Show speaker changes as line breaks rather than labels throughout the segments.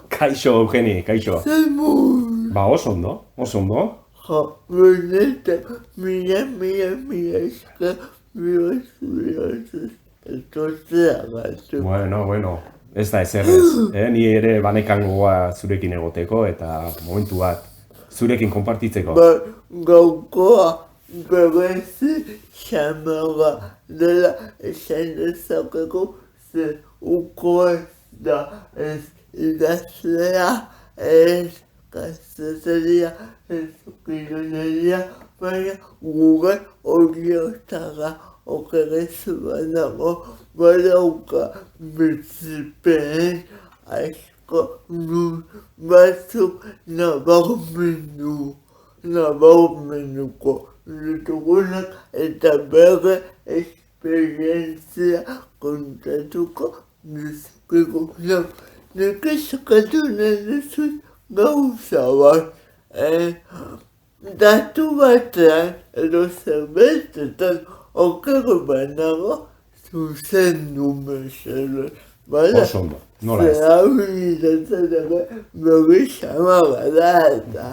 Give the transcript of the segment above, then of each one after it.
Kaixo, Eugeni, kaixo. Ba, oso ondo.
Jo, benetan, mila esker, etortzeagatik.
Bueno, ez da ezerrez. Ni ere banekan gogoa zurekin egoteko eta momentu bat zurekin konpartitzeko.
Gaukoa berezi xamarra dela esan dezakegu, ze uko ez da ez idazlea, ez kazetaria, ez kiroleria, baina gure horiotara okerezu badago, badauka bizipen asko batzuk nabarmenduko ditugunak eta bere esperientzia kontatuko dizkigunak. Nik eskatu nahi dizut gauza bat, datu batean edo zerbetetan okerra banago zuzendu mesedez.
Oso ondo, nola ez?
Zehabilitatzen ere bere xamarra da eta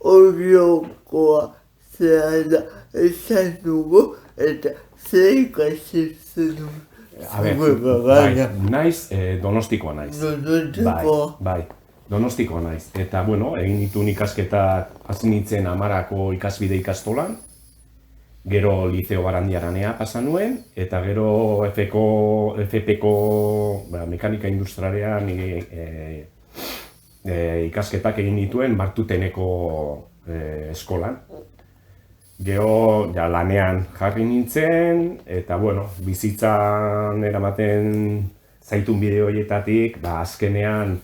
horiokoa zera da esan dugu eta zer ikasi zenun.
Naiz, Donostikoa naiz. Bai, Donostikoa naiz. Eta, egin dituen ikasketak hasi nintzen 10ako ikasbide ikastolan, gero Liceo Barandiaranea pasa nuen, eta gero FPko mekanika industrialean ikasketak egin dituen Martuteneko eskolan. Gero lanean jarri nintzen, eta bizitzan eramaten zaitun bide horietatik, azkenean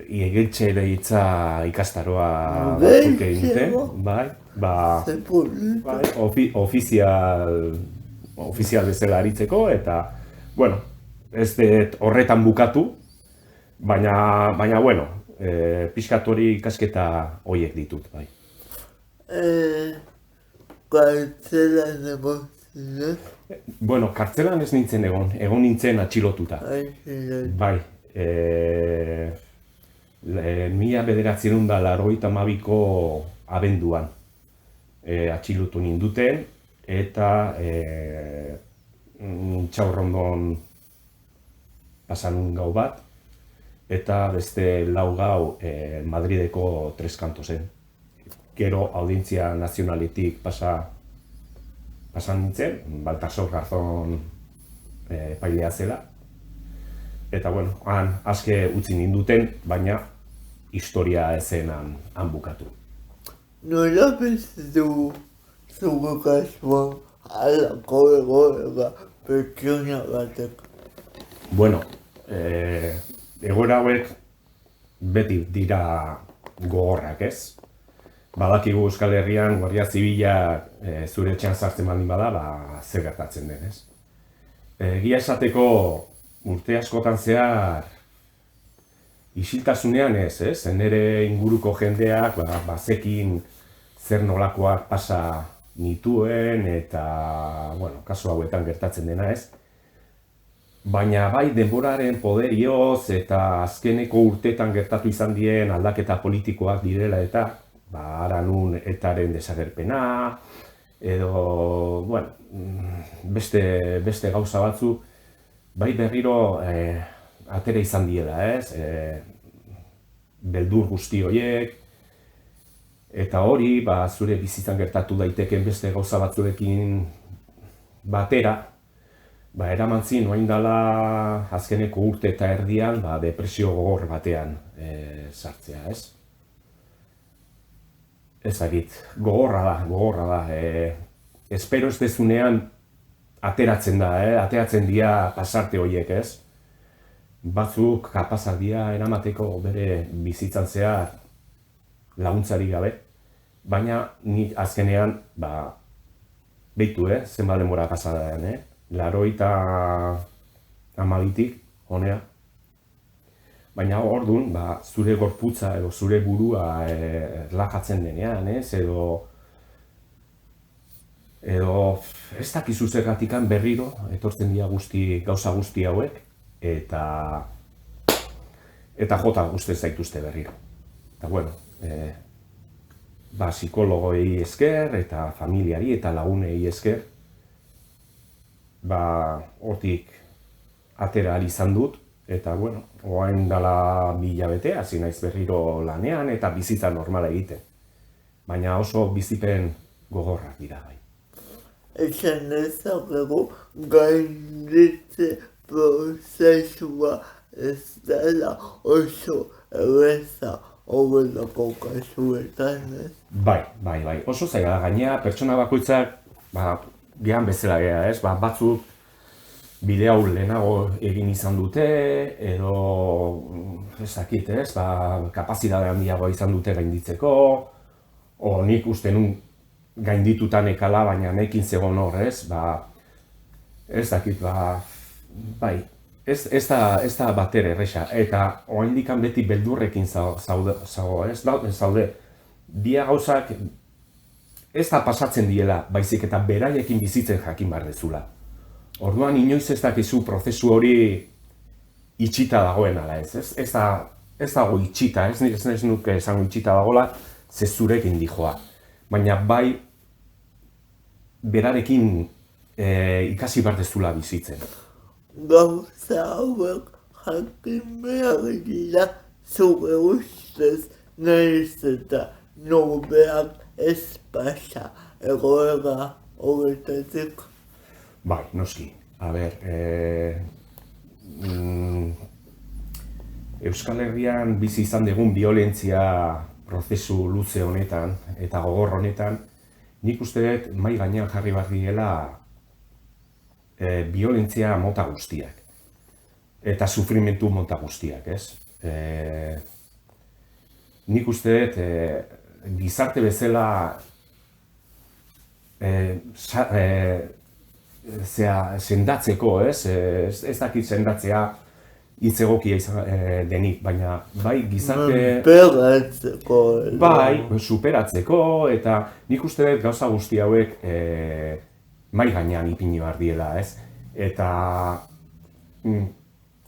igeltxe deitza ikastaroa batzuk egin dute. Ofizial bezala aritzeko, eta, ez dut horretan bukatu, baina, pixkat hori ikasketa horiek ditut, bai.
Kartzelan egon zinen?
Kartzelan ez nintzen egon nintzen atxilotuta. Bai, 1982ko abenduan atxilotu ninduten, eta Intxaurrondon pasan gau bat, eta beste 4 gau Madrideko Tres Cantosen. Gero Audientzia Nazionaletik pasan nintzen, Baltasar Garzón epailea zela. Eta, han aske utzi ninduten, baina historia ezenan han bukatu.
Nola bezitu zugu kasuan halako egoera pertsona batek?
Egoera hauek beti dira gogorrak, ez? Badakigu Euskal Herrian Guardia Zibila zure etxean sartzen baldin bada, zer gertatzen den, ez? Egia esateko urte askotan zehar isiltasunean ez, nire inguruko jendeak bazekin zer nolakoak pasa nituen eta, kasu hauetan gertatzen dena, ez? Baina bai denboraren poderioz eta azkeneko urteetan gertatu izan dien aldaketa politikoak direla eta ara nun etaren desagerpena, edo, beste gauza batzu, bai berriro atera izan diela, ez? Beldur guzti horiek, eta hori, zure bizitzan gertatu daiteken beste gauza batzuekin batera, eraman zin, oain dela azkeneko urte eta erdian, depresio gogor batean sartzea, ez? Ezagit, gogorra da. Espero ez dezunean ateratzen dira pasarte horiek, ez? Batzuk kapazak dira eramateko bere bizitzan zehar laguntzari gabe, baina ni azkenean, behitu, zenbat denbora pasa da, 82tik, honea. Baina orduan, zure gorputza edo zure burua erlajatzen denean, edo edo ez dakizu zergatikan berriro etortzen dira gauza guzti hauek, eta jota guztien zaituzte berriro. Eta bueno, psikologoi esker, eta familiari eta lagunei esker, hortik atera ahal izan dut, eta bueno, orain dela 1000 hilabete, hasi naiz berriro lanean eta bizitza normala egiten. Baina oso bizipen gogorrak dira bai.
Esan dezakegu gainditze prozesua ez dela oso erreza horrelako kasuetan, ez?
Bai, oso zaila da, gainera pertsona bakoitzak, gehan bezala gea, ez? Batzuk bide hau lehenago egin izan dute, edo, ez dakit, ez? Kapazitate handiagoa izan dute gainditzeko, o nik uste nun gaindituta nekala, baina nekin zegoen hor, ez? Ez dakit, bai, ez da batere erresa, eta oraindik beti beldurrekin zaude, dia gauzak ez da pasatzen diela, baizik eta beraiekin bizitzen jakin behar dezula. Orduan inoiz ez dakizu prozesu hori itxita dagoen ala ez, ez dago itxita, ez nuke esango itxita dagoela, ze zurekin dijoa. Baina bai, berarekin ikasi behar dezula bizitzen.
Gauza hauek jakin behar dira zure ustez nahiz eta norberak ez pasa egoera horretatik.
Bai, noski. A ber, Euskal Herrian bizi izan dugun biolentzia prozesu luze honetan eta gogor honetan, nik uste dut mahai gainean jarri behar direla biolentzia mota guztiak. Eta sufrimentu mota guztiak, ez? Nik uste dut gizarte bezala sendatzeko, ez? Ez dakit sendatzea hitz egokia denik, baina bai gizarte...
Superatzeko.
Bai, superatzeko, eta nik uste dut gauza guzti hauek mahai gainean ipini behar diela, ez? Eta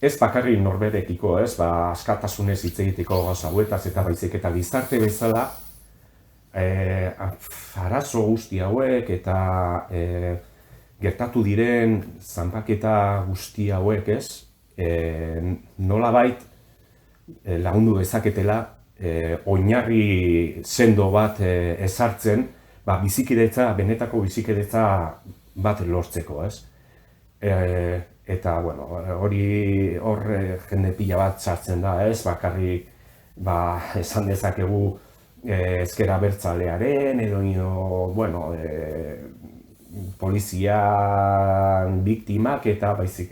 ez bakarrik norberekiko, ez? Askatasunez hitz egiteko gauza hauetaz eta baizik eta gizarte bezala arazo guzti hauek eta gertatu diren zanpaketa guzti hauek, ez? Nolabait lagundu dezaketela oinarri sendo bat ezartzen, bizikidetza, benetako bizikidetza bat lortzeko, ez? Eta, bueno, hor jende pila bat sartzen da, ez? Bakarrik, esan dezakegu ezker abertzalearen, edo, bueno, polizian biktimak eta baizik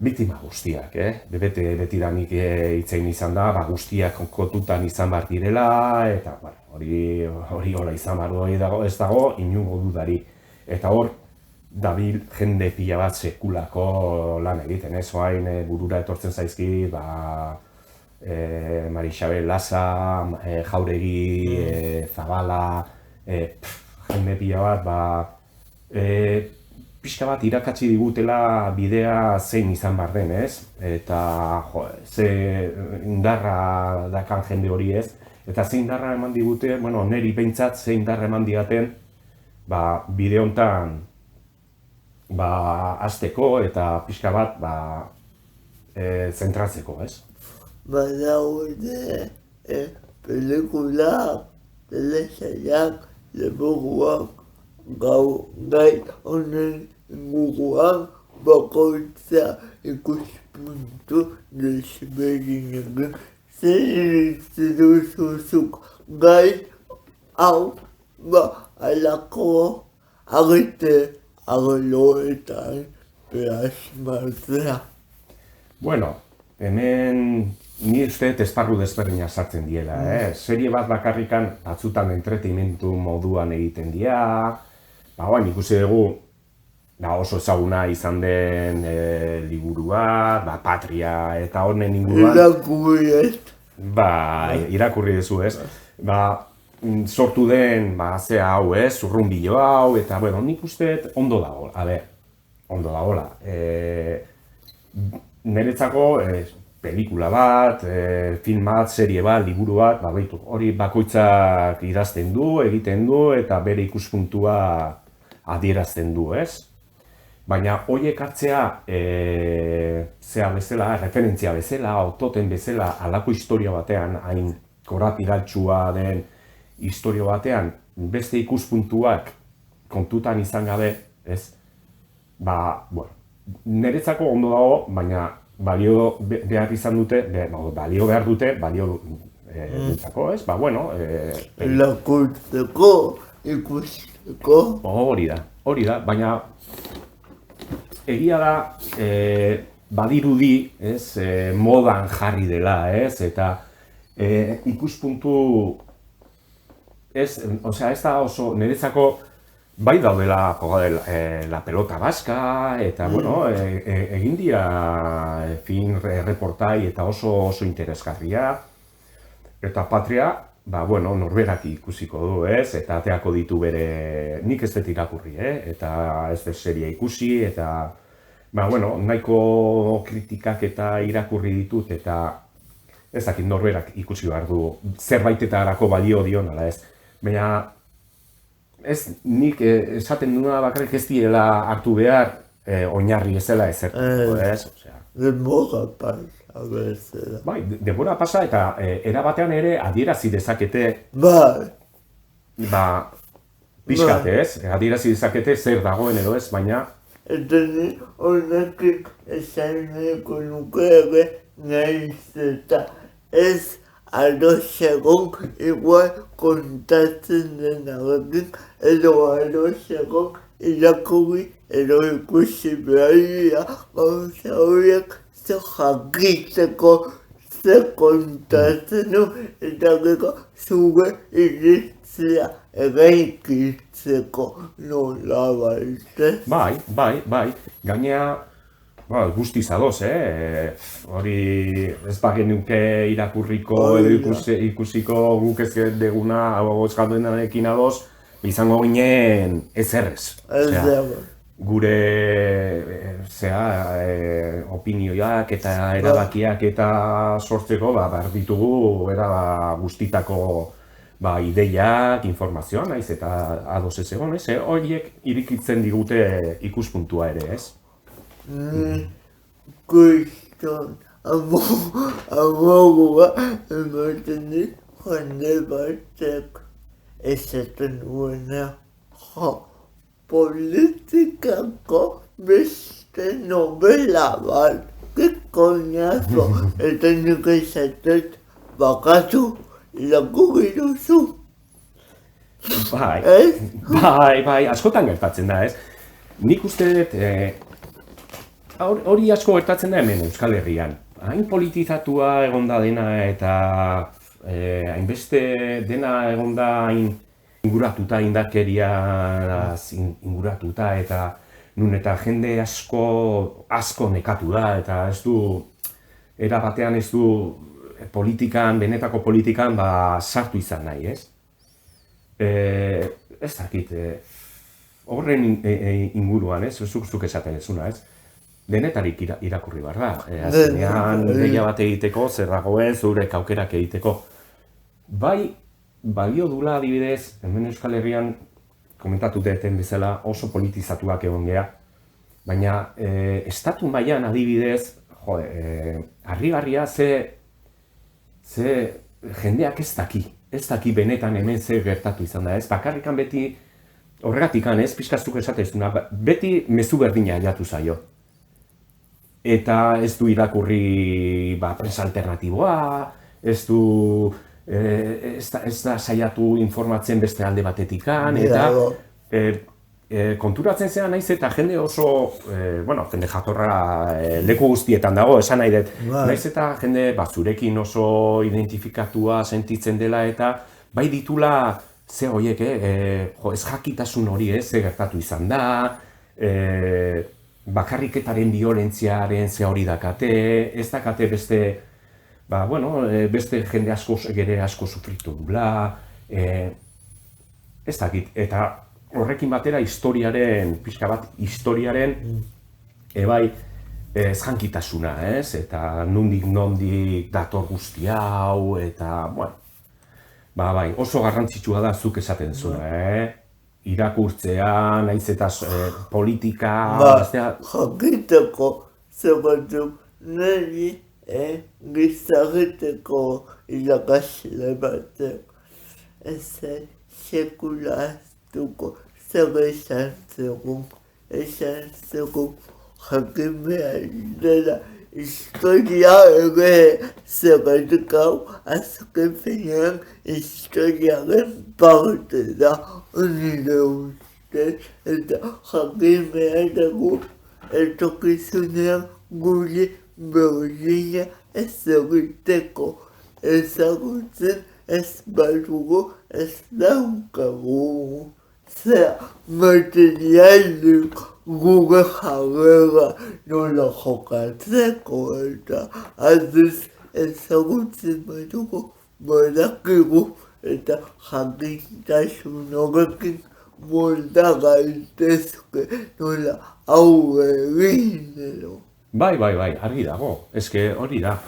biktima guztiak, betidanik hitzein izan da, guztiak kontutan izan behar direla, eta hori hola izan behar ez dago, inungo dudari. Eta hor, dabil jende pila bat sekulako lan egiten, ez? Oain burura etortzen zaizki, Marixabel Laza, Jauregi, Zabala, jende pila bat, pixka bat irakatsi digutela bidea zein izan behar den, ez? Eta ze indarra dakan jende hori, ez? Eta ze indarra eman digute, bueno, neri behintzat ze indarra eman digaten bide honetan hasteko eta pixka bat zentratzeko, ez?
Badaude pelikulak, telesaiak, liburuak, gai honen inguruan bakoitza ikuspuntu desberdinekin. Zer iritzi duzuzuk gai hau alako arloetan plasmatzea?
Bueno, hemen ni uste esparru desberdinak sartzen diela, serie bat bakarrikan batzutan entretenimentu moduan egiten dira, ikusi dugu oso ezaguna izan den liburua, Patria eta honen inguruan.
Irakurri ez.
Irakurri duzu, ez? sortu den, ze hau, zurrunbilo hau, eta, bueno, nik uste ondo dago, ondo dagoela. Niretzako, pelikula bat, film bat, serie bat, liburu bat, hori bakoitzak idazten du, egiten du, eta bere ikuspuntua adierazten du, ez? Baina horiek hartzea, zea bezala, referentzia bezala, totem bezala, halako historia batean, hain korapilatxua den historia batean, beste ikuspuntuak kontutan izan gabe, ez? Bueno, niretzako ondo dago, baina balio behar izan dute, balio behar dute, dutzako, ez? Bueno...
Lakurtzeko, ikusteko...
Hori da, baina... Egia da, badirudi, ez, modan jarri dela, ez, eta ikuspuntu, ez da oso, niretzako, bai daudela la pelota baska, eta, bueno, egin dira film reportai eta oso interesgarria, eta Patria, bueno, norberak ikusiko du, ez, eta ateako ditu bere, nik ez dut irakurri, eta ez dut seria ikusi, eta, bueno, nahiko kritikak eta irakurri ditut, eta ez dakit norberak ikusi behar du, zerbaitetarako balio dion, ala ez. Baina, ez nik esaten duna bakarrik ez diela hartu behar oinarri ezela ezertuko, ez?
Denbora pasa bezala.
Bai, denbora pasa eta erabatean ere adierazi dezakete... Pixkat, ez? Adierazi dezakete zer dagoen edo ez, baina...
Eta ni horrekin esan nahiko nuke ere nahiz eta ez ados egon igual kontatzen denarekin edo ados egon irakurri edo ikusi beharria gauza horiek ze jakiteko ze kontatzen du eta gero zure iritzia eraikitzeko nola baitez.
Bai. Gainea, guztiz adoz, hori ez bagenuke irakurriko edo ikusiko guk ez deguna euskalduenarekin adoz, izango ginen ezerrez. Gure opinioak eta erabakiak eta sortzeko behar ditugu guztitako ideiak, informazioa naiz eta ados ez egon, ez? Horiek irikitzen digute ikuspuntua ere, ez?
Kriston amogua ematen dit jende batek esaten duena politikako beste novela bat, que coñazo, eta nik esatet bakatu irakurri duzu.
Bai, askotan gertatzen da, ez? Nik uste dut, hori asko gertatzen da hemen Euskal Herrian. Hain politizatua egonda dena eta hainbeste dena egonda hain inguratuta, indarkeriaz inguratuta eta nun eta jende asko nekatu da eta ez du, era batean ez du benetako politikan sartu izan nahi, ez? Ez dakit, horren inguruan, ez? Zuk esaten ezuna, ez? Denetarik irakurri behar da. Azkenean, ideia bat egiteko, zer dagoen, zure aukerak egiteko. Bai, balio dula adibidez, hemen Euskal Herrian, komentatu deten bezala, oso politizatuak egon geha. Baina, estatu mailan adibidez, harrigarria ze jendeak ez daki benetan hemen zer gertatu izan da, ez? Bakarrikan beti, horregatikan ez, pixkaztuk esatezuna, beti mezu berdina jatu zaio. Eta ez du irakurri presa alternatiboa, ez da saiatu informatzen beste alde batetikan, eta konturatzen zean naiz eta jende oso, jende jatorra leku guztietan dago, esan nahi dut. Naiz eta jende zurekin oso identifikatua sentitzen dela eta bai ditula ze horiek, ez jakitasun hori, ze gertatu izan da, bakarriketaren biolentziaren ze hori dakate, ez dakate beste, beste jende asko sufritu dula, ez dakit, eta horrekin batera historiaren, pixka bat, historiaren, bai, ezjankitasuna, ez? Eta nondik dator guzti hau, eta, bueno, bai, oso garrantzitsua da zuk esaten zuen, irakurtzea, naiz eta politika,
jakiteko, zerbatuk, niri, gizarreteko irakasle batek, ez sekulaztuko zer esan zegoen jakin behar dela historia ere zergatik hau azken finean historiaren parte da nire ustez eta jakin behar dugu etorkizunean gure berdina ez egiteko ezagutzen ez badugu ez daukagu. Zer materialik gure jarrera nola jokatzeko eta aziz ezagutzen badugu badakigu eta jakintasun horrekin molda gaitezke nola hau egin edo.
Bai, argi dago, eske hori da.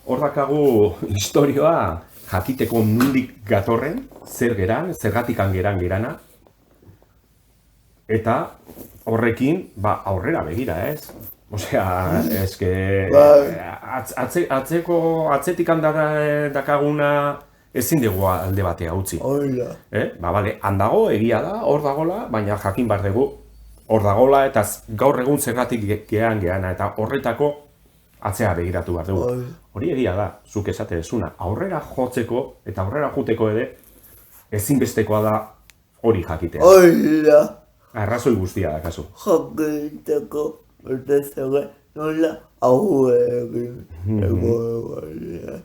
Hor dakagu historioa jakiteko nondik gatorren, zer geran, zergatik gerana, eta horrekin, aurrera begira, ez? Osea, eske, atzetik dakaguna ezin dugu alde batea utzi.
Hola.
Bale, handago, egia da, hor dagola, baina jakin bar dugu, hor dagola, eta gaur egun zergatik geana, eta horretako atzea begiratu behar dugu. Hori egia da, zuk esate dezuna, aurrera jotzeko eta aurrera juteko ere ezinbestekoa da hori jakitea.
Hola.
Arrazoi guztia da, kasu.
Jakiteko, eta zer nola hau egin egoera.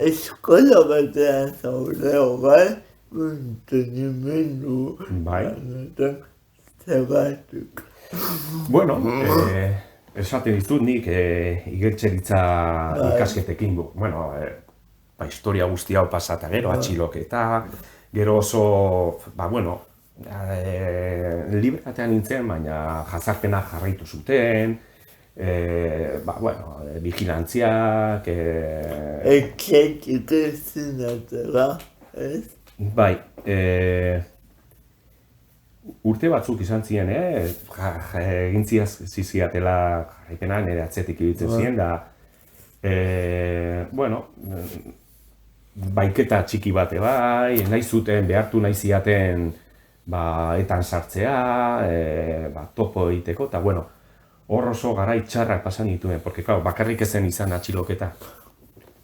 Eskola batean zaude hori, mantenimendu zergatik.
Bueno, esaten ditut nik igeltseritza ikasketekin, bueno, historia guzti hau pasata gero, atxiloketa, gero oso, bueno, liberatean nintzen, baina jazarpena jarraitu zuten, bueno, vigilantziak...
Etxetik ezin atera, ez?
Bai, urte batzuk izan ziren, egin ziziatela jarraipena, nire atzetik ibiltzen ziren, da, bueno, baiketa txiki bate bai, nahi zuten, behartu nahi ziaten, etan sartzea, topo egiteko, eta, bueno, hor oso garai txarrak pasan dituen, porque, claro, bakarrik ezen izan atxiloketa.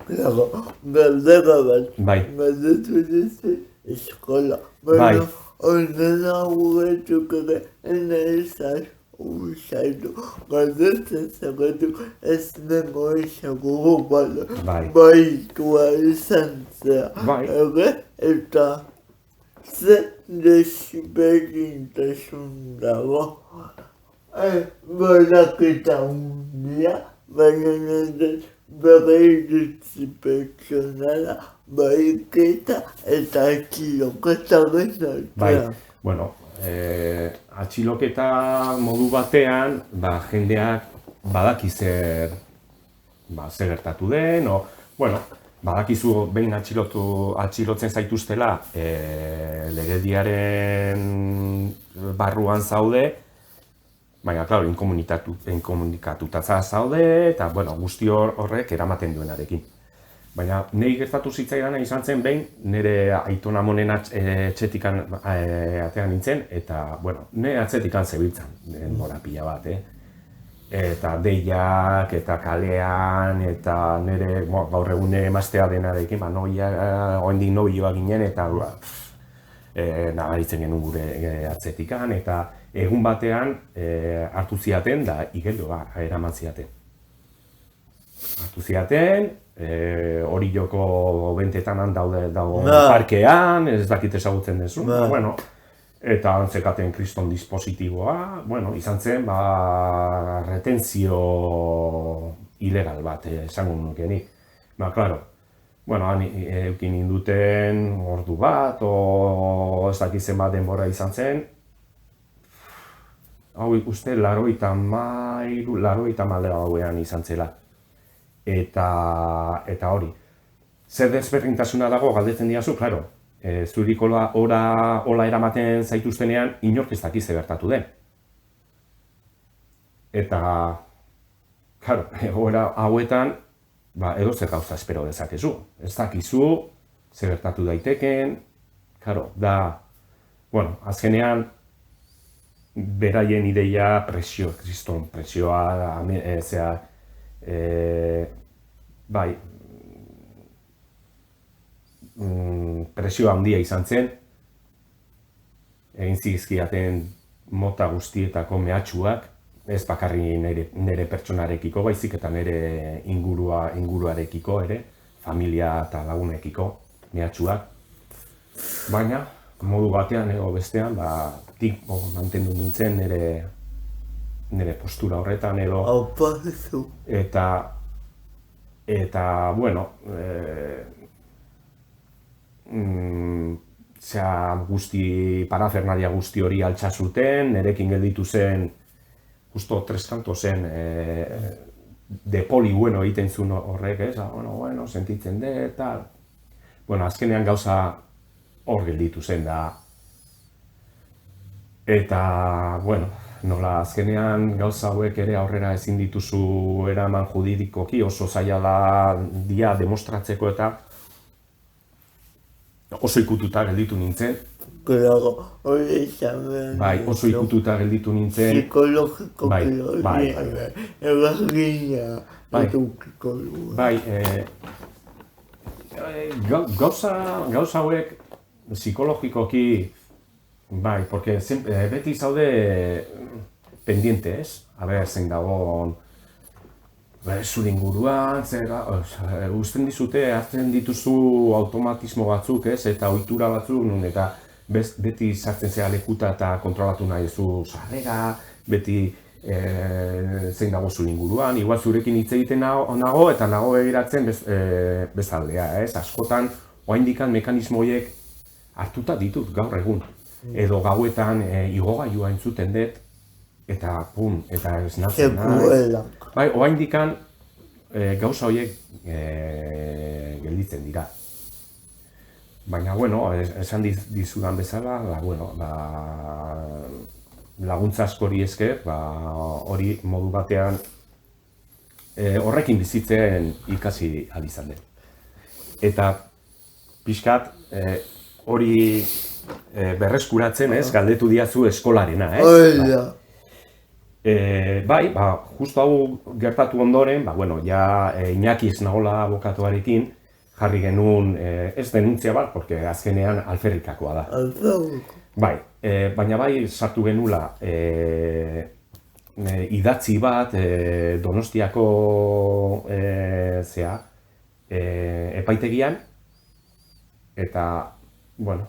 Claro, galdera bat,
Bai.
galdetu dizu eskola.
Bai.
Ordena guretuk ere, ene ezaz usaitu. Galdetzen zerretu ez nengoen seguru bala.
Bai.
Baitua izan zera.
Bai.
Ere, eta ze desberdintasun dago. Badaketa hundia, baina nendez bere iritzi pertsonala, baiketa eta atxiloketaren artean.
Bai, bueno, atxiloketa modu batean, jendeak badaki zer gertatu den, bueno, badakizu behin atxilotzen zaituztela legediaren barruan zaude, baina, klaro, inkomunikatuta zaude, eta, bueno, guzti horrek eramaten duenarekin. Baina, niri gertatu zitzaidana izan zen behin, nire aitona monen etxetikan atean nintzen, eta, bueno, nire atzetikan zebiltzan, denbora pila bat, Eta deiak, eta kalean, eta nire, gaur egun nire emaztea denarekin, oendik nobilloa ginen, eta nabaritzen genuen gure atzetikan, eta egun batean hartu ziaten da igeldoa eraman ziaten. Hartu ziaten, hori joko bentetan dago parkean, ez dakit ezagutzen dezu, bueno, eta antzekaten kriston dispositiboa, bueno, izan zen, retentzio ilegal bat, esango nukenik. Klaro, bueno, han eukin ninduten ordu bat, o ez dakit zenbat denbora izan zen. Hau ikuste, 93 hauean izan zela. Eta hori. Zer desberdintasuna dago galdetzen diazu, klaro. Zurik hola eramaten zaituztenean, inork ez dakiz zer gertatu den. Eta, klaro, egoera hauetan, edo zer gauza espero dezakezu. Ez dakizu, zer gertatu daiteken, klaro, bueno, azkenean, beraien ideia kriston presioa, bai, presio handia izan zen, egin zizkiaten mota guztietako mehatxuak, ez bakarri nire pertsonarekiko, baizik eta nire inguruarekiko ere, familia eta lagunekiko mehatxuak. Baina, modu batean edo bestean, mantendu nintzen nire postura horretan edo. Eta, bueno, parafernalia guzti hori altxa zuten, nirekin gelditu zen, justo tres kanto zen, de poli bueno egiten zuen horrek, ez? Bueno, sentitzen dut, eta, bueno, azkenean gauza hor gelditu zen da. Eta, bueno, nola azkenean gauza hauek ere aurrera ezin dituzu eraman juridikoki, oso zaila dia demostratzeko eta oso ikututa gelditu nintzen.
Claro, hori izan behar.
Bai, oso ikututa gelditu nintzen.
Psikologikoki hori eragina edukiko du.
Bai, gauza hauek psikologikoki, bai, porque beti zaude pendiente, ez? A ber, zein dagoen zure inguruan, usten dizute, hartzen dituzu automatismo batzuk, ez? Eta ohitura batzuk, nun eta beti sartzen zera lekuta eta kontrolatu nahi zu sarrera, beti zein dago zure inguruan, igual zurekin hitz egiten nago eta nago begiratzen bezaldea, ez? Askotan, oraindikan mekanismo horiek hartuta ditut gaur egun. Edo gauetan igogailua entzuten dut, eta pum, eta esnatzen naiz. Bai, oraindikan gauza horiek gelditzen dira. Baina, bueno, esan dizudan bezala, laguntza askori esker, hori modu batean horrekin bizitzen ikasi ahal izan den. Eta pixkat hori berreskuratzen, ez, galdetu diazu eskolarena, ez? Bai, justu hau gertatu ondoren, bueno, ja Iñaki Esnaola abokatuarekin jarri genuen, ez denuntzia bat, porque azkenean alferrikakoa da. Bai, baina bai sartu genula idatzi bat Donostiako epaitegian, eta bueno,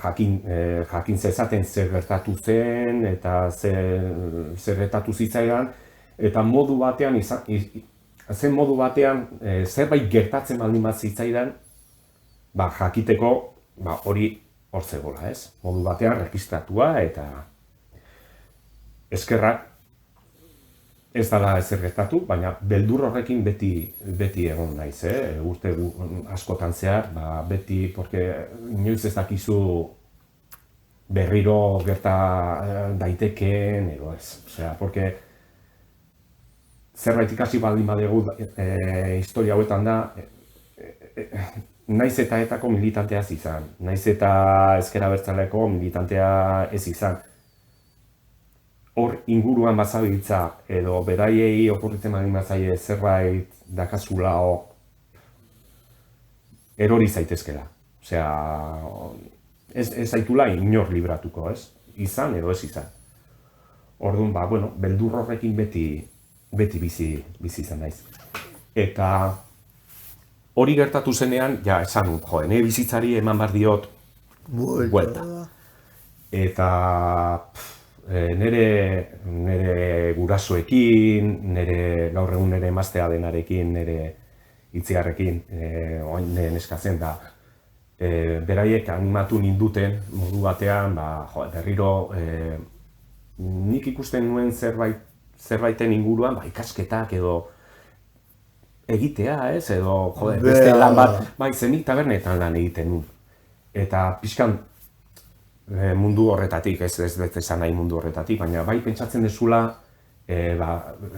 jakin zezaten zer gertatu zen eta zer gertatu zitzaidan, eta modu batean zerbait gertatzen baldin bat zitzaidan, jakiteko hori hor zegoela, ez? Modu batean registratua eta eskerrak ez dela ezer gertatu, baina beldur horrekin beti egon naiz, urte askotan zehar, beti, porque inoiz ez dakizu berriro gerta daitekeen, edo ez. Osea, porque zerbait ikasi baldin badegu historia hauetan da, naiz eta etako militantea ez izan, naiz eta ezker abertzaleko militantea ez izan. Hor inguruan bazabiltza edo beraiei okurritzen baldin bazaie zerbait dakazula erori zaitezkela. Osea, ez zaitula inor libratuko, ez? Izan edo ez izan. Orduan, bueno, beldur horrekin beti bizi izan naiz. Eta hori gertatu zenean, ja, esan dut, nire bizitzari eman behar diot buelta. Eta nire gurasoekin, gaur egun nire emaztea denarekin, nire Itziarrekin, oin neskatzen da, beraiek animatu ninduten modu batean, berriro nik ikusten nuen zerbaiten inguruan, ikasketak edo egitea, ez, edo, beste lan bat, zenik tabernetan lan egiten nuen. Eta pixkan mundu horretatik, ez esan nahi mundu horretatik, baina bai pentsatzen dezula,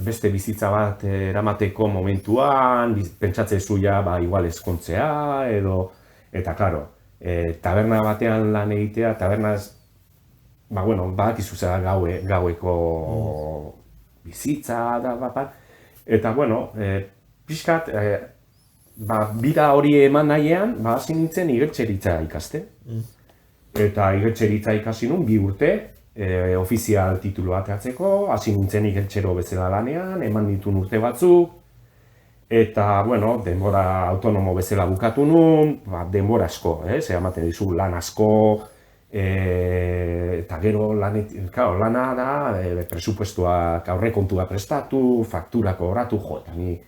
beste bizitza bat eramateko momentuan, pentsatzen zuia, igual ezkontzea, eta, klaro, taberna batean lan egitea, tabernaz, badakizu zera gaueko bizitza, eta, pixkat, bira hori eman nahian, hasi nintzen igeltseritza ikaste. Eta igeltseritza ikasi nun 2 urte, ofizial titulu bat hartzeko, hasi nintzen igeltsero bezala lanean, eman ditun urte batzuk, eta, denbora autonomo bezala bukatu nun, denbora asko, ematen dizu lan asko, eta gero lana da, presupuestoak aurrekontua prestatu, fakturak kobratu, eta ni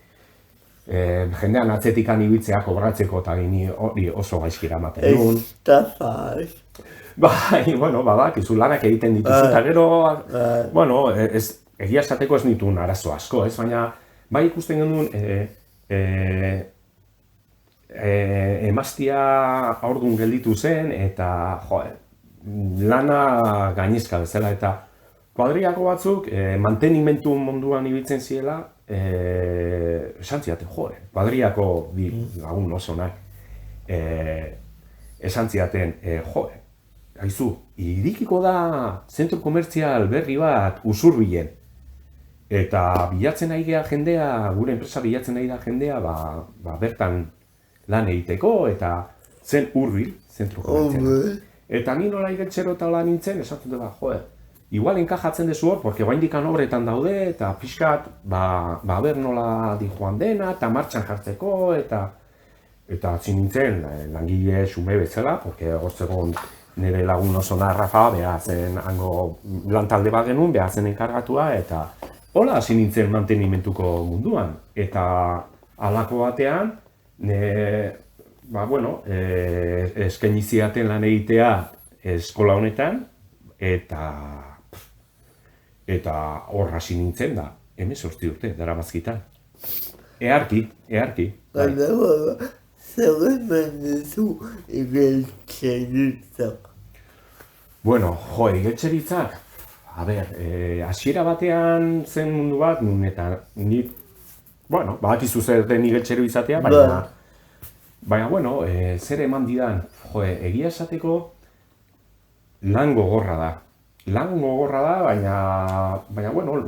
jendean atzetikan ibiltzea kobratzeko eta hori oso gaizkira ematen nun.
Estafaz.
Badakizu lanak egiten dituzu, eta gero, egia esateko ez nituen arazo asko, ez? Baina, bai ikusten genuen, emaztia aurdun gelditu zen, eta, lana gainezka bezala, eta kuadriako batzuk, mantenimentu munduan ibiltzen ziela, esan ziaten, kuadriako lagun osonak, esan ziaten, haizu, irikiko da zentro komertzial berri bat Usurbilen. Eta bilatzen nahi geha jendea, gure enpresa bilatzen nahi da jendea, bertan lan egiteko, eta zen Hurbil, zentro komertzial. Eta ni nola igeltsero eta lan nintzen, esatzen dut, igual enkajatzen dezu hor, porque oaindikan obretan daude, eta pixkat, ber nola di joan dena, eta martxan jartzeko, eta hasi nintzen, langile xume bezala, porque hortzegon nire lagun oso Rafa, zen hango lantalde bat genuen, zen enkargatua, eta hola hasi nintzen mantenimentuko munduan. Eta halako batean, eskaini zidaten lan egitea eskola honetan, eta hor hasi nintzen da, 18 urte, darabazkitan. Eharki.
Zer eman duzu igeltseritzak?
Igeltseritzak, hasiera batean zen mundu bat, nun eta ni, badakizu zer den igeltsero izatea, baina, zer eman didan, egia esateko lan gogorra da. Lan gogorra da, baina,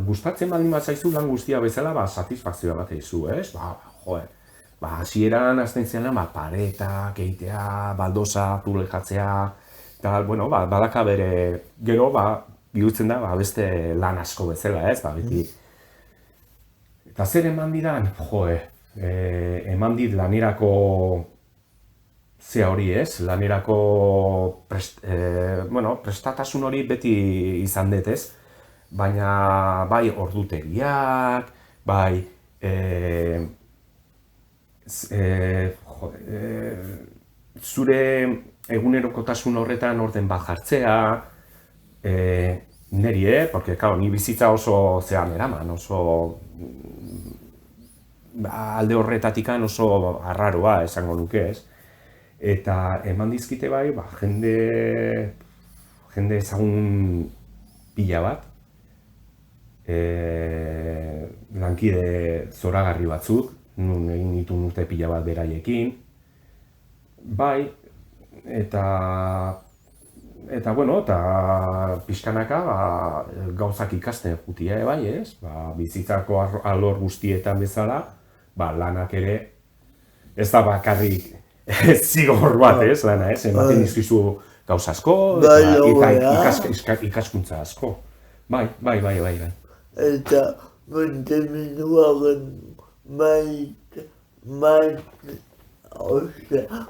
gustatzen baldin bat zaizu lan guztia bezala, satisfakzioa bat eizu, ez? Hasieran azten zelan, paretak, egitea, baldosa, tule jatzea, eta, badaka bere, gero, bihurtzen da, beste lan asko bezala, ez, beti. Eta zer eman didan, eman dit lanerako, zea hori, ez, lanerako, prestatasun hori beti izan dut, ez, baina, bai, ordutegiak, bai, zure egunerokotasun horretan orden bat jartzea, niri, porque, ni bizitza oso zean eraman, oso alde horretatikan oso arraroa esango nuke, ez? Eta eman dizkite bai, jende ezagun pila bat, lankide zoragarri batzuk, nun egin ditun urte pila bat beraiekin, bai, eta pixkanaka gauzak ikasten jutia bai, ez? Bizitzako alor guztietan bezala, lanak ere, ez da bakarrik zigor bat, ez, lana, ez? Ematen dizkizu gauza asko, eta ikaskuntza asko. Bai.
Eta mantenimenduaren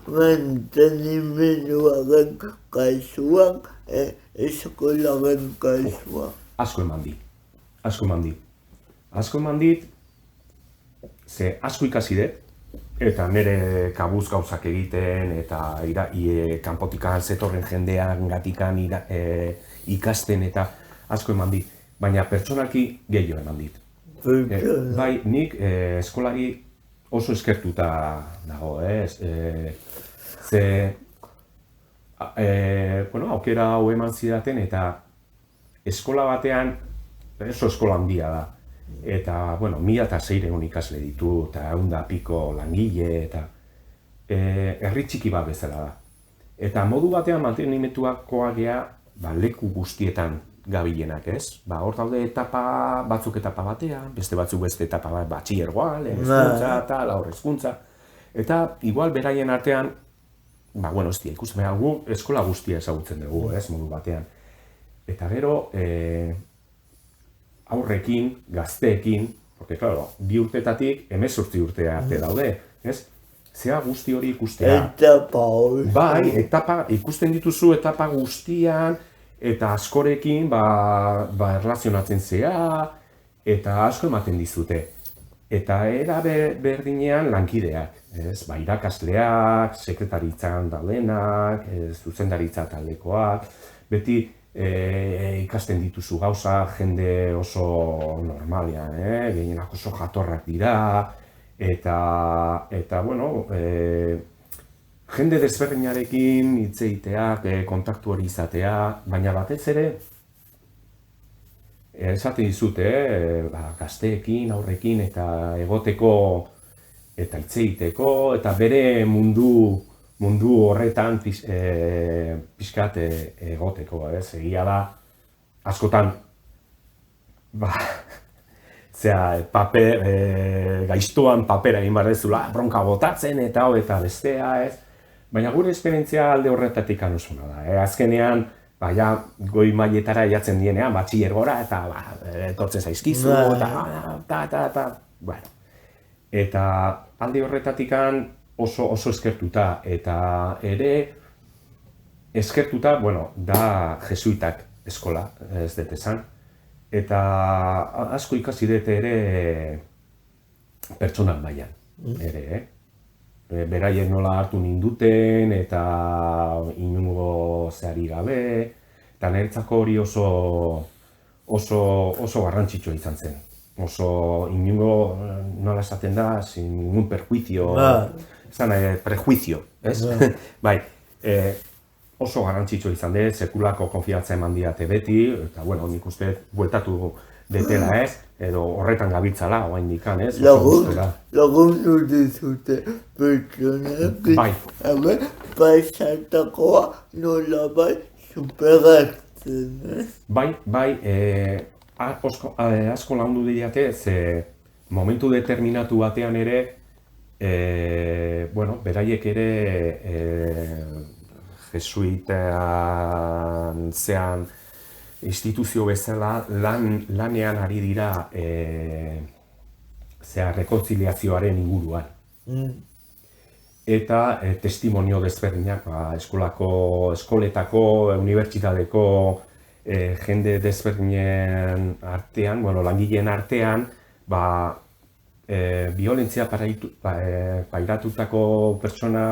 mantenimenduaren kasuan, eskolaren kasuan.
Asko eman dit. Ze asko ikasi dut, eta nire kabuz gauzak egiten, eta kanpotikan zetorren jendean gatikan ikasten eta asko eman dit. Baina pertsonalki gehiago eman dit. Bai, nik eskolari oso eskertuta dago, aukera hau eman zidaten eta eskola batean, oso eskola handia da. Eta, 1600 ikasle ditu, eta 100 piko langile, eta herri txiki bat bezala da. Eta modu batean mantenimentuakoa gea, leku guztietan gabilenak, ez? Hor daude batzuk etapa batean, beste batzuk beste etapa bat, batxillergoa, lehen hezkuntza, eta laur hezkuntza. Eta, igual, beraien artean, ikusten behar gu, eskola guztia ezagutzen dugu, ez, modu batean. Eta gero, aurrekin, gazteekin, porque, claro, 2 urtetatik 18 urte arte daude, ez? Zea guzti hori ikustea.
Etapa hori.
Bai, ikusten dituzu etapa guztian, eta askorekin, erlazionatzen zea, eta asko ematen dizute. Eta era berdinean lankideak, ez? Irakasleak, sekretaritzan daudenak, zuzendaritza taldekoak, beti ikasten dituzu gauza, jende oso normalean, gehienak oso jatorrak dira, eta jende desberdinarekin hitz egiteak, kontaktu hori izatea, baina batez ere, esaten dizute, gazteekin, aurrekin, eta egoteko, eta hitz egiteko, eta bere mundu horretan pixkat egoteko, ez? Egia da, askotan, gaiztuan papera egin behar dezula, bronka botatzen eta bestea, ez? Baina gure esperientzia alde horretatik anusuna da, azkenean, goi mailetara jatzen dienean, batxillergora, eta etortzen zaizkizu, eta alde horretatik oso eskertuta, eta ere eskertuta, da jesuitak eskola, ez dut esan, eta asko ikasi dut ere pertsonan mailan, ere, beraiek nola hartu ninduten, eta inongo zehari gabe, eta niretzako hori oso garrantzitsua izan zen. Oso inongo, nola esaten da, sin ningún perjuicio, prejuicio, ez? Bai, oso garrantzitsua izan dut, sekulako konfiantza eman didate beti, eta, nik uste bueltatu detela, ez? Edo horretan gabiltzala, oraindik, ez?
Lagundu dizute pertsonak, pasatakoa nolabait superatzen, ez?
Bai, asko lagundu didate, ze momentu determinatu batean ere, beraiek ere jesuitan zean instituzio bezala lanean ari dira rekontziliazioaren inguruan. Eta testimonio desberdinak, eskoletako, unibertsitateko jende desberdinen artean, langileen artean, violentzia pairatutako pertsona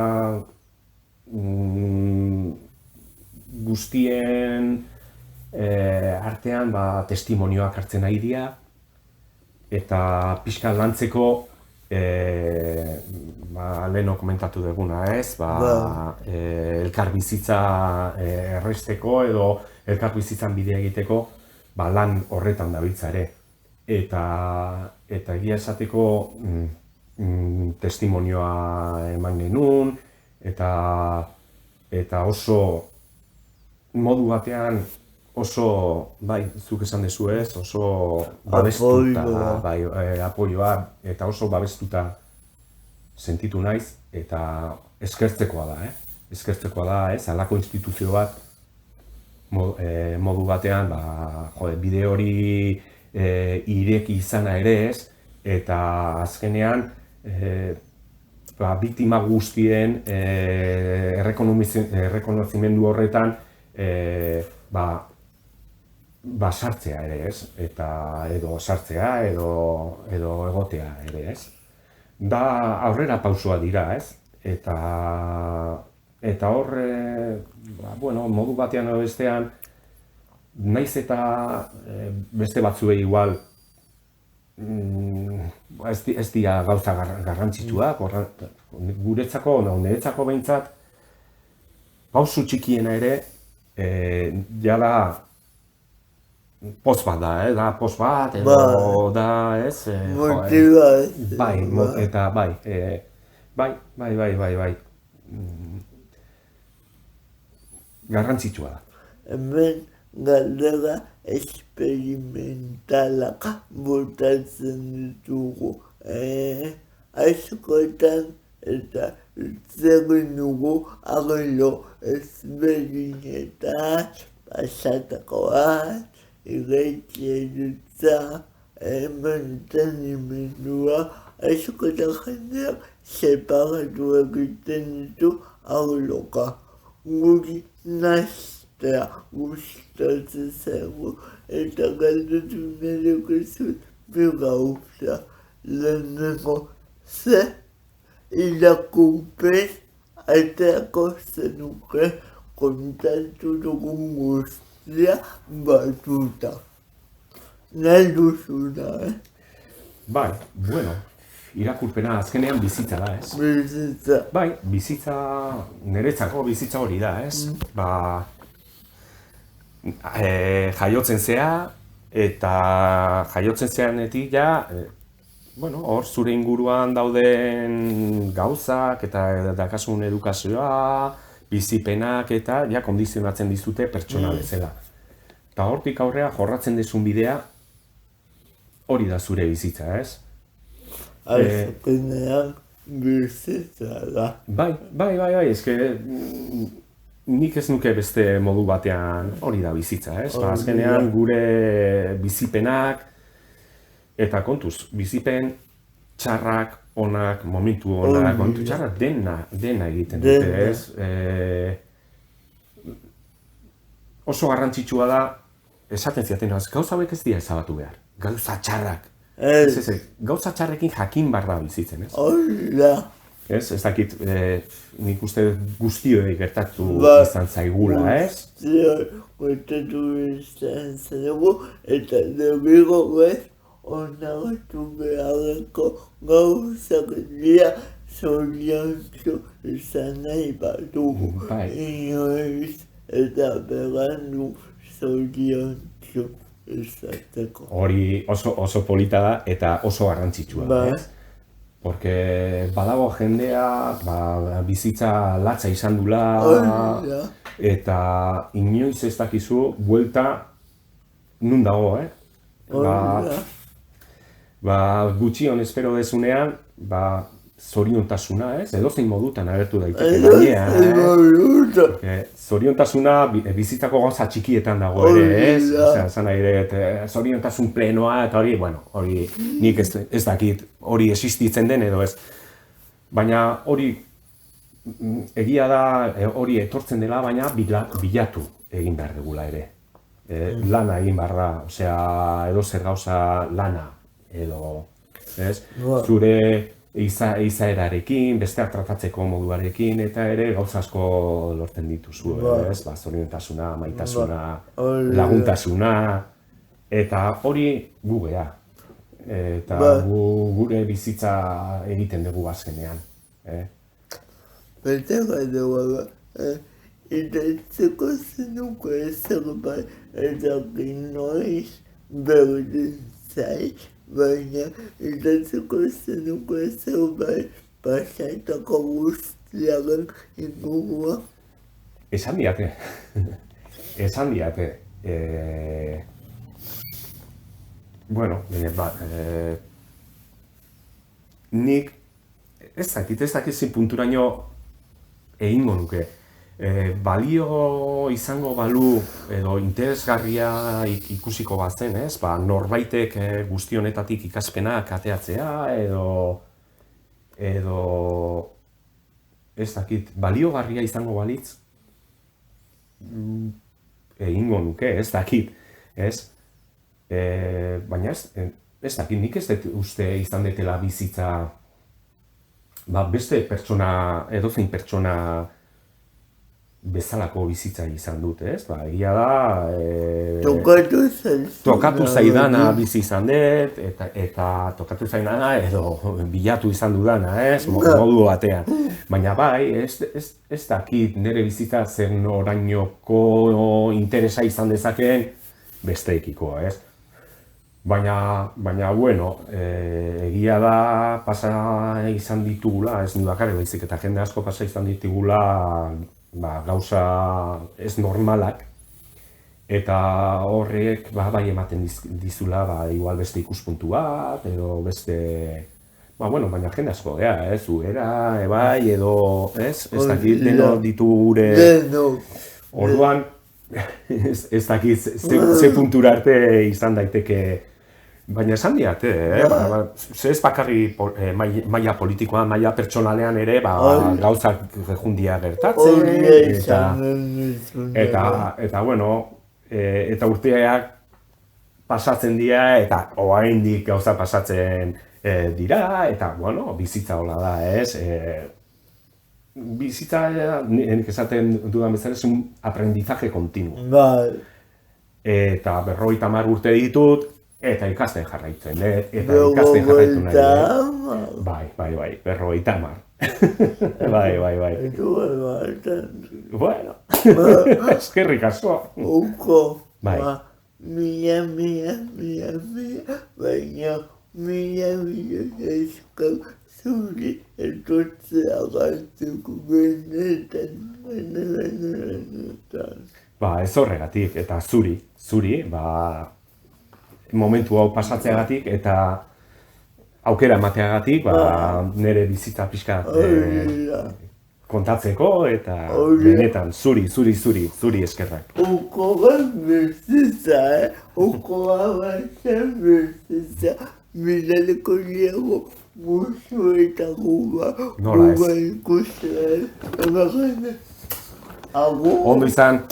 guztien artean testimonioak hartzen ari dira, eta pixka lantzeko leheno komentatu duguna, ez? Elkarbizitza erresteko edo elkarbizitzan bidea egiteko lan horretan dabiltza ere. Eta egia esateko testimonioa eman genuen, eta oso modu batean oso, zuk esan dezu ez, oso babestuta, apoioa, eta oso babestuta sentitu naiz, eta eskertzekoa da, eskertzekoa da, halako instituzio bat modu batean, bide hori ireki izana ere ez, eta azkenean biktima guztien errekonozimendu horretan sartzea ere ez, edo sartzea edo egotea ere ez. da aurrera pausua dira, ez? Eta hor, bueno, modu batean edo bestean, naiz eta beste batzuei igual ez dira gauza garrantzitsuak, guretzako, niretzako behintzat, pausu txikiena ere, jala post bat da, da post bat, edo da, ez? Bai, eta bai, garrantzitsua da.
Hemen galdera esperimentalak botatzen ditugu. Askotan eta zegin dugu arlo ezberdinetan pasatakoak, irekiedutza, mantenimendua, askotan jendeak separatu egiten ditu arloka. Guri nahaztea gustatzen zaigu eta galdetu nireko zuen bi gauza. Lehenengo ze irakurpen aterako zenuke kontatu dugun guztia batuta. Nahi duzuna,
Bai, bueno, irakurpena azkenean bizitza da, ez?
Bizitza.
Bai, bizitza, niretzako bizitza hori da, ez? Jaiotzen zea, eta jaiotzen zeanetik ja, bueno, hor zure inguruan dauden gauzak eta dakasun edukazioa, bizipenak eta ja kondizionatzen dizute pertsona bezala. Eta hortik aurrea jorratzen dezun bidea, hori da zure bizitza, ez?
Azkenean bizitza da.
Bai, eske nik ez nuke beste modu batean hori da bizitza, ez? Azkenean gure bizipenak, eta kontuz, bizipen txarrak, onak, momentu onak, momentu txarrak dena egiten dute, ez? Oso garrantzitsua da, esaten ziaten, gauza hauek ez dira ezabatu behar, gauza txarrak. Gauza txarrekin jakin behar da bizitzen, ez?
Hola.
Ez dakit, nik uste guztioi gertatu izan zaigula, ez?
Gertatu izan zaigu, eta debigo ez, onartu beharreko gauzak dira zoriontsu izan nahi badugu. Inoiz eta berandu zoriontsu izateko.
Hori oso polita da eta oso garrantzitsua, ez? Porque badago jendea bizitza latza izan dula eta inoiz ez dakizu buelta nun dago, gutxion espero dezunean, zoriontasuna, ez? Edozein modutan agertu daiteke gainean, zoriontasuna bizitzako gauza txikietan dago ere, ez? Zan nahi ere, zoriontasun plenoa eta hori, bueno, hori nik ez dakit hori existitzen den edo ez. Baina hori egia da, hori etortzen dela, baina bilatu egin behar dugula ere. Lana egin behar da, osea, edo zer gauza lana edo, ez? Zure izaerarekin, besteak tratatzeko moduarekin, eta ere gauza asko lortzen dituzu, ez? Zoriontasuna, maitasuna, laguntasuna, eta hori gu gea. Eta gure bizitza egiten dugu azkenean.
Beteko dugu, idatzeko zenuko zerbait edakin noiz berdin zait, baina idatzeko zenuko zerbait pasatako guztiaren ingurua.
Esan diate. Bueno, nik ez dakit zein punturaino egingo nuke. Balio izango balu edo interesgarria ikusiko bazen, ez? Norbaitek guzti honetatik ikaspenak ateatzea edo ez dakit, baliogarria izango balitz egingo nuke, ez dakit, ez? Baina ez dakit, nik ez dut uste izan detela bizitza beste pertsona, edozein pertsona bezalako bizitza izan dut, ez? Egia da, tokatu zaidana bizi izan dut, eta tokatu zaidana edo bilatu izan dudana, ez? Modu batean. Baina bai, ez dakit nire bizitza zer norainoko interesa izan dezakeen besteekiko, ez? Baina, bueno, egia da pasa izan ditugula, ez bakarrik baizik, eta jende asko pasa izan ditugula gauza ez normalak, eta horrek bai ematen dizula igual beste ikuspuntu bat, edo beste... baina jende asko, zu era, bai, edo, ez dakit deno ditu gure... Orduan, ez dakit ze puntura arte izan daiteke. Baina esan diate, ez bakarri maila politikoan, maila pertsonalean ere, gauzak jundia gertatzen, eta bueno, eta urteak pasatzen dira, eta oraindik gauza pasatzen dira, eta bueno, bizitza hola da, ez? Bizitza, nik esaten dudan bezala, es un aprendizaje continuo. Eta 50 urte ditut, eta ikasten jarraitzen, eta ikasten jarraitu nahi. Bai, 50. Bai. Bueno, eskerrik asko. Bai.
Mila, baina esker zuri etortzea gartuko benetan.
Ez horregatik, eta zuri, momentu hau pasatzeagatik eta aukera emateagatik, nire bizitza pixka kontatzeko eta benetan zuri eskerrak.
Okoa bizitza, miraleko liago musu eta guba ikusten.
Ondo izan.